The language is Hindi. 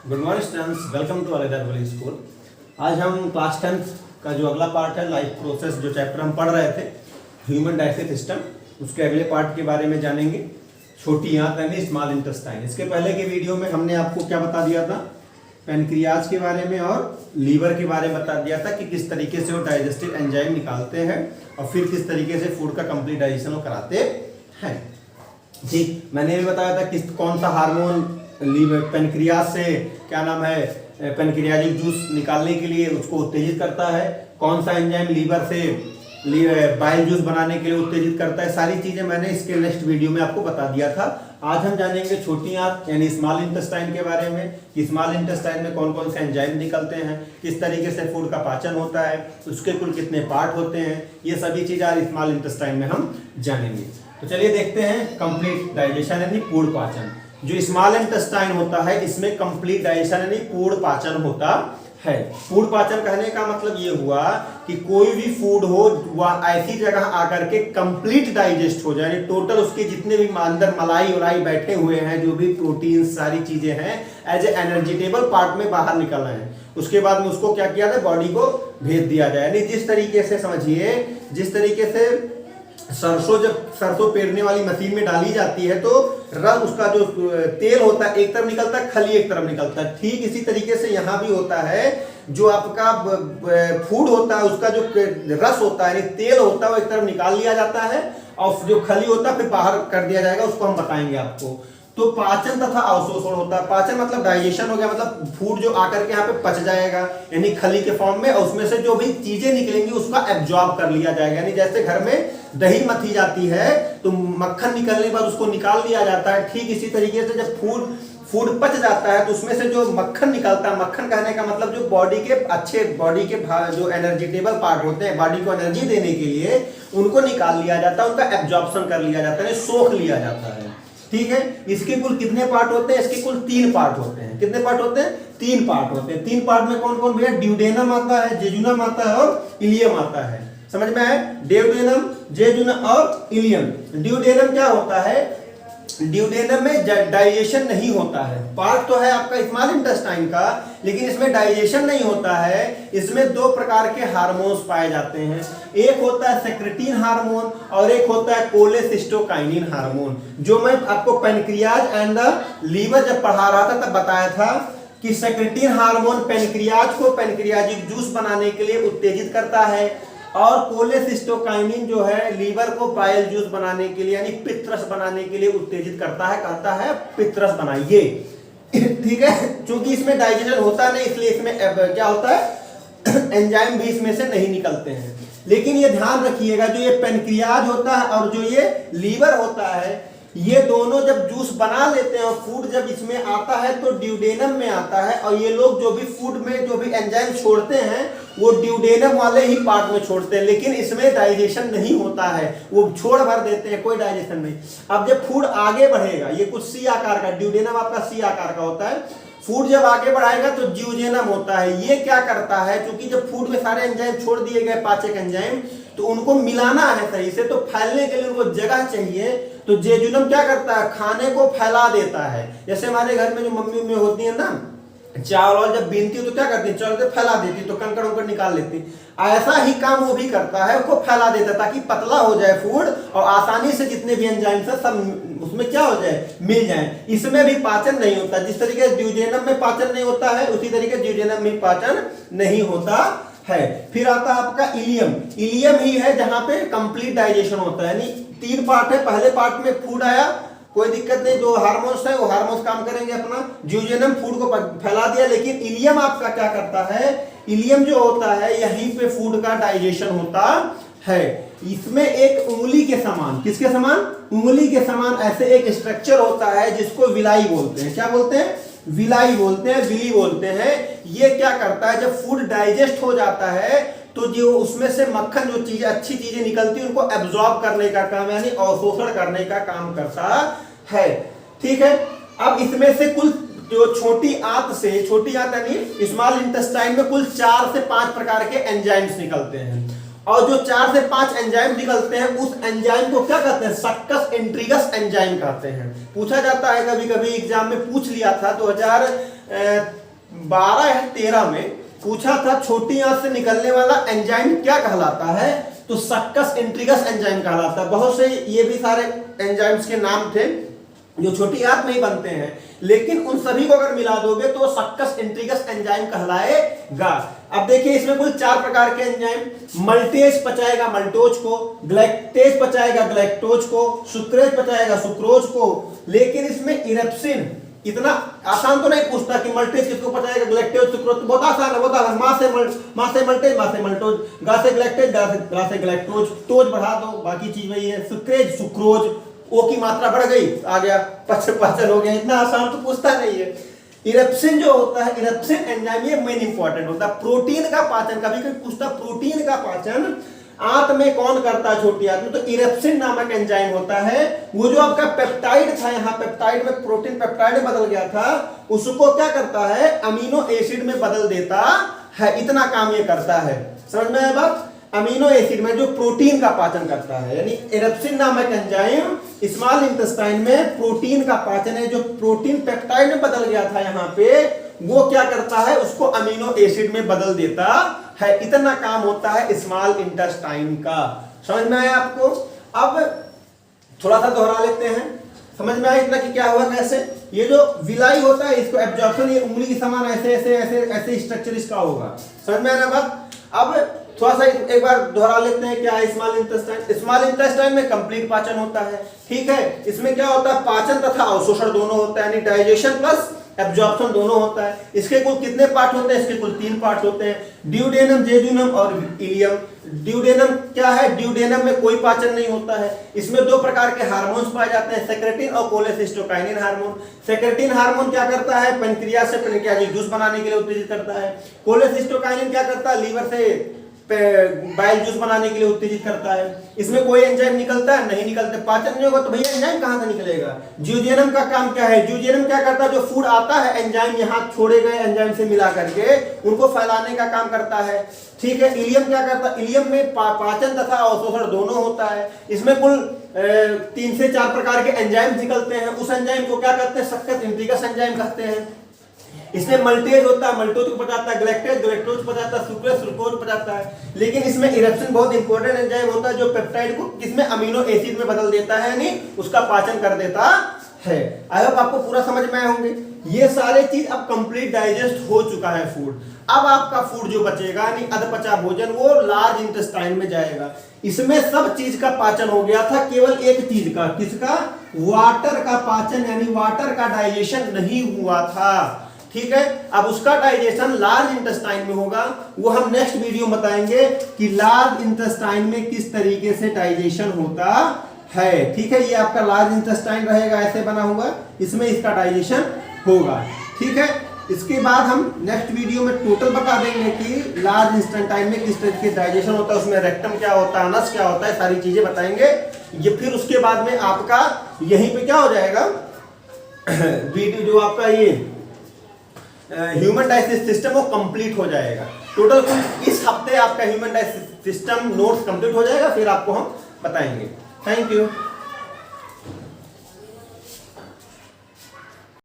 Good morning students, welcome to Aligarh school. आज हम क्लास 10 का जो अगला पार्ट है लाइफ प्रोसेस, जो चैप्टर हम पढ़ रहे थे ह्यूमन डाइजेस्टिव सिस्टम, उसके अगले पार्ट के बारे में जानेंगे। छोटी आंत यानी स्मॉल इंटेस्टाइन। इसके पहले के वीडियो में हमने आपको क्या बता दिया था, पैनक्रियाज के बारे में और लीवर के बारे में बता दिया था कि किस तरीके से वो डाइजेस्टिव एंजाइम निकालते हैं और फिर किस तरीके से फूड का कंप्लीट डाइजेशन वो कराते हैं। ठीक, मैंने भी बताया था किस कौन सा हार्मोन लीवर पैनक्रियाज से क्या नाम है पैनक्रियाटिक जूस निकालने के लिए उसको उत्तेजित करता है, कौन सा एंजाइम लीवर से बाइल जूस बनाने के लिए उत्तेजित करता है। सारी चीजें मैंने इसके नेक्स्ट वीडियो में आपको बता दिया था। आज हम जानेंगे छोटी आंत यानी स्मॉल इंटेस्टाइन के बारे में कि स्मॉल इंटेस्टाइन में कौन कौन से एंजाइम निकलते हैं, किस तरीके से फूड का पाचन होता है, उसके कुल कितने पार्ट होते हैं। ये सभी चीजें आज स्मॉल इंटेस्टाइन में हम जानेंगे। तो चलिए देखते हैं कंप्लीट डाइजेशन यानी पूर्ण पाचन। जो स्मॉल इंटेस्टाइन होता है इसमें कंप्लीट डाइजेशन यानी पूर्ण पाचन होता है। पूर्ण पाचन कहने का मतलब ये हुआ कि कोई भी फूड हो वह ऐसी जगह आकर के कंप्लीट डाइजेस्ट हो जाए, टोटल उसके जितने भी अंदर मलाई उलाई बैठे हुए हैं, जो भी प्रोटीन सारी चीजें हैं एज ए एनर्जेटेबल पार्ट में बाहर निकल रहे हैं। उसके बाद में उसको क्या किया जाए, बॉडी को भेज दिया जाए। यानी जिस तरीके से समझिए, जिस तरीके से सरसों जब सरसों पेरने वाली मशीन में डाली जाती है तो रस उसका जो तेल होता है एक तरफ निकलता है, खली एक तरफ निकलता है। ठीक इसी तरीके से यहाँ भी होता है, जो आपका फूड होता है उसका जो रस होता है तेल होता है वो एक तरफ निकाल लिया जाता है और जो खली होता है फिर बाहर कर दिया जाएगा, उसको हम बताएंगे आपको। तो पाचन तथा अवशोषण होता है। पाचन मतलब डाइजेशन हो गया, मतलब फूड जो आकर के यहाँ पे पच जाएगा यानी खली के फॉर्म में, और उसमें से जो भी चीजें निकलेंगी उसका एब्जॉर्ब कर लिया जाएगा। यानी जैसे घर में दही मथी जाती है तो मक्खन निकलने के बाद उसको निकाल लिया जाता है, ठीक इसी तरीके से जब फूड पच जाता है तो उसमें से जो मक्खन निकलता है, मक्खन कहने का मतलब जो बॉडी के जो एनर्जेटेबल पार्ट होते हैं, बॉडी को एनर्जी देने के लिए उनको निकाल लिया जाता है, उनका एब्जॉर्प्शन कर लिया जाता है, सोख लिया जाता है। ठीक है, इसके कुल कितने पार्ट होते हैं, इसके कुल 3 पार्ट होते हैं। कितने पार्ट होते हैं? 3 पार्ट होते हैं। 3 पार्ट में कौन कौन भैया? ड्यूडेनम आता है, जेजुनम आता है और इलियम आता है। समझ में आए? ड्यूडेनम, जेजुनम और इलियम। ड्यूडेनम क्या होता है? ड्यूडेनम में डाइजेशन नहीं होता है। पार्ट तो है आपका स्मॉल इंटेस्टाइन का, लेकिन इसमें डाइजेशन नहीं होता है। इसमें 2 प्रकार के हार्मोन्स पाए जाते हैं, एक होता है सेक्रेटिन हार्मोन और एक होता है कोलेसिस्टोकाइनिन हार्मोन। जो मैं आपको पैनक्रियाज एंड द लीवर जब पढ़ा रहा था तब बताया था कि सेक्रेटिन हार्मोन पैनक्रियाज को पैनक्रियाटिक जूस बनाने के लिए उत्तेजित करता है और कोलेसिस्टोकाइनिन जो है लीवर को बाइल जूस बनाने के लिए यानी पित्तरस बनाने के लिए उत्तेजित करता है, कहता है पित्तरस बनाइए। ठीक है, क्योंकि इसमें डाइजेशन होता नहीं इसलिए इसमें क्या होता है, एंजाइम भी इसमें से नहीं निकलते हैं। लेकिन ये ध्यान रखिएगा, जो ये पैनक्रियाज होता है और जो ये लीवर होता है, ये दोनों जब जूस बना लेते हैं और फूड जब इसमें आता है तो ड्यूडेनम में आता है, और ये लोग जो भी फूड में जो भी एंजाइम छोड़ते हैं वो ड्यूडेनम वाले ही पार्ट में छोड़ते हैं, लेकिन इसमें डाइजेशन नहीं होता है, वो छोड़ भर देते हैं, कोई डाइजेशन नहीं। अब जब फूड आगे बढ़ेगा, ये कुछ सी आकार का, ड्यूडेनम आपका सी आकार का होता है, फूड जब आगे बढ़ाएगा तो ज्यूजेनम होता है। ये क्या करता है, क्योंकि जब फूड में सारे एंजाइम छोड़ दिए गए पाचक एंजाइम, तो उनको मिलाना है सही से, तो फैलने के लिए उनको जगह चाहिए। तो जेजुनम क्या करता है, खाने को फैला देता है। जैसे हमारे घर में जो मम्मी उम्मी होती है ना, चावल जब बीनती है तो क्या करती है, चावल फैला देती, तो कंकड़ उंकड़ निकाल लेती। ऐसा ही काम वो भी करता है, उसको फैला देता है ताकि पतला हो जाए फूड और आसानी से जितने भी एंजाइम है सब उसमें क्या हो जाए, मिल जाए। इसमें भी पाचन नहीं होता, जिस तरीके से ड्यूडेनम में पाचन नहीं होता है उसी तरीके ड्यूडेनम में पाचन नहीं होता है। फिर आता है आपका इलियम। इलियम ही है जहां पे कंप्लीट डाइजेशन होता है। यानी 3 पार्ट है, पहले पार्ट में फूड आया, कोई दिक्कत नहीं, जो हार्मोन्स है वो हार्मोन्स काम करेंगे अपना, ज्यूजेनम फूड को फैला दिया। लेकिन इलियम आपका क्या करता है, इलियम जो होता है यहीं पे फूड का डाइजेशन होता है। इसमें एक उंगली के समान, किसके समान? उंगली के समान ऐसे एक स्ट्रक्चर होता है जिसको विलाई बोलते हैं। क्या बोलते हैं? विलाई बोलते हैं, विली बोलते हैं। ये क्या करता है, जब फूड डाइजेस्ट हो जाता है तो जो उसमें से मक्खन जो चीजें अच्छी चीजें निकलती है उनको एब्जॉर्ब करने का काम यानी अवशोषण करने का काम करता है। ठीक है, अब इसमें से कुल जो छोटी आंत यानी स्मॉल इंटेस्टाइन में कुल 4 से 5 प्रकार के एंजाइम्स निकलते हैं और जो 4 से 5 एंजाइम निकलते हैं उस एंजाइम को क्या कहते हैं, सक्कस इंट्रीगस एंजाइम कहते हैं। पूछा जाता है कभी कभी एग्जाम में, पूछ लिया था 2012 या 13 में पूछा था, छोटी आंत से निकलने वाला एंजाइम क्या कहलाता है, तो सक्कस इंट्रीगस एंजाइम कहलाता है। बहुत से ये भी सारे एंजाइम्स के नाम थे जो छोटी आंत में ही बनते हैं, लेकिन उन सभी को अगर मिला दोगे तो सक्कस इंट्रीगस एंजाइम कहलाएगा। अब देखिए इसमें कुल 4 प्रकार के एंजाइम, मल्टेज पचाएगा मल्टोज को, ग्लैक्टेज पचाएगा ग्लैक्टोज को, सुक्रेज पचाएगा सुक्रोज को। लेकिन इसमें इरेप्सिन इतना आसान तो नहीं पूछता कि मल्टेज किसको पचाएगा, ग्लैक्टोज सुक्रोज, बहुत आसान है, बहुत आसान, मां से मल्टेज मां से मल्टोज, गा से ग्लैक्टेज गा से ग्लैक्टोज, टोज बढ़ा दो बाकी चीज वही है, सुक्रेज सुक्रोज, ओ की मात्रा बढ़ गई आ गया पाचन हो गया, इतना आसान तो पूछता नहीं है। इरेप्सिन जो होता है, इरेप्सिन एंजाइम ये मेन इंपॉर्टेंट होता है, प्रोटीन का पाचन, कभी कभी पूछता प्रोटीन का पाचन आंत में कौन करता है, छोटी आंत में, तो इरेप्सिन नामक एंजाइम होता है। वो जो आपका पेप्टाइड था, यहाँ पेप्टाइड में प्रोटीन पेप्टाइड में बदल गया था, उसको क्या करता है, अमीनो एसिड में बदल देता है, इतना काम ये करता है। समझ में आया बात, अमीनो एसिड में जो प्रोटीन का पाचन करता है, यानी इरेप्सिन नामक एंजाइम स्मॉल इंटेस्टाइन में प्रोटीन का पाचन है, जो प्रोटीन पेप्टाइड में बदल गया था यहाँ पे, वो क्या करता है, उसको अमीनो एसिड में बदल देता है, इतना काम होता है स्मॉल इंटेस्टाइन का। समझ में आया आपको। अब थोड़ा सा दोहरा लेते हैं, समझ में आया इतना कि क्या हुआ कैसे, ये जो विलाई होता है इसको एब्जॉर्प्शन, ये उंगली के समान ऐसे ऐसे ऐसे ऐसे स्ट्रक्चर इसका होगा। समझ में आया बात। अब थोड़ा सा एक बार दोहरा लेते हैं क्या है स्मॉल इंटेस्टाइन। स्मॉल इंटेस्टाइन में कंप्लीट पाचन होता है, ठीक है। इसमें क्या होता है, पाचन तथा अवशोषण दोनों होता है, यानी डाइजेशन प्लस एब्जॉर्प्शन दोनों होता है। इसके कुल कितने पार्ट होते हैं, इसके कुल 3 पार्ट होते हैं, ड्यूडेनम, जेजुनम और इलियम। ड्यूडेनम क्या है, ड्यूडेनम में कोई पाचन नहीं होता है। इसमें 2 प्रकार के हार्मोन्स पाए जाते हैं, सेक्रेटिन और कोलेसिस्टोकाइनिन हार्मोन। सेक्रेटिन हार्मोन क्या करता है, पेनक्रियास से पेनक्रियाटिक जूस बनाने के लिए उत्तेजित करता है। कोलेसिस्टोकाइनिन क्या करता है, लीवर से बाइल जूस बनाने के लिए उत्तेजित करता है। इसमें कोई एंजाइम निकलता है, नहीं निकलता, पाचन नहीं होगा तो भैया एंजाइम कहां से निकलेगा। ज्यूजेनम का काम क्या है, ज्यूजेनम क्या करता है, जो फूड आता है एंजाइम यहाँ छोड़े गए एंजाइम से मिला करके उनको फैलाने का काम करता है, ठीक है। इलियम क्या करता है, इलियम में पाचन तथा अवशोषण दोनों होता है। इसमें कुल 3 से 4 प्रकार के एंजाइम निकलते हैं, उस एंजाइम को क्या कहते हैं, सक्कस इंट्रीगस एंजाइम कहते हैं। इसमें मल्टेज होता है, मल्टोज को पचाता है, ग्लैक्टेज ग्लैक्टोज पचाता है, सुक्रेज सुक्रोज पचाता है। लेकिन इसमें इरेप्सिन बहुत इंपॉर्टेंट एंजाइम होता है, जो पेप्टाइड को किसमें अमीनो एसिड में बदल देता है, यानी उसका पाचन कर देता है। आई होप आपको पूरा समझ में आए होंगे। ये सारे चीज अब कंप्लीट डाइजेस्ट हो चुका है फूड। अब आपका फूड जो बचेगा यानी अधपचा भोजन, वो लार्ज इंटेस्टाइन में जाएगा। इसमें सब चीज का पाचन हो गया था, केवल एक चीज का, किसका, वाटर का पाचन, यानी वाटर का डाइजेशन नहीं हुआ था, ठीक है। अब उसका डाइजेशन लार्ज इंटेस्टाइन में होगा, वो हम नेक्स्ट वीडियो में बताएंगे कि लार्ज इंटेस्टाइन में किस तरीके से डाइजेशन होता है, ठीक है। ये आपका लार्ज इंटेस्टाइन रहेगा, ऐसे बना हुआ, इसमें इसका डाइजेशन होगा, ठीक है। इसके बाद हम नेक्स्ट वीडियो में टोटल बता देंगे कि लार्ज इंटेस्टाइन में किस तरीके से डाइजेशन होता है, उसमें रेक्टम क्या होता है, अनस क्या होता है, सारी चीजें बताएंगे। ये फिर उसके बाद में आपका यहीं पे क्या हो जाएगा, वीडियो जो आपका ये ह्यूमन डाइजेस्टिव सिस्टम वो कंप्लीट हो जाएगा। टोटल इस हफ्ते आपका human digestive system notes complete हो जाएगा, फिर आपको हम बताएंगे। Thank you.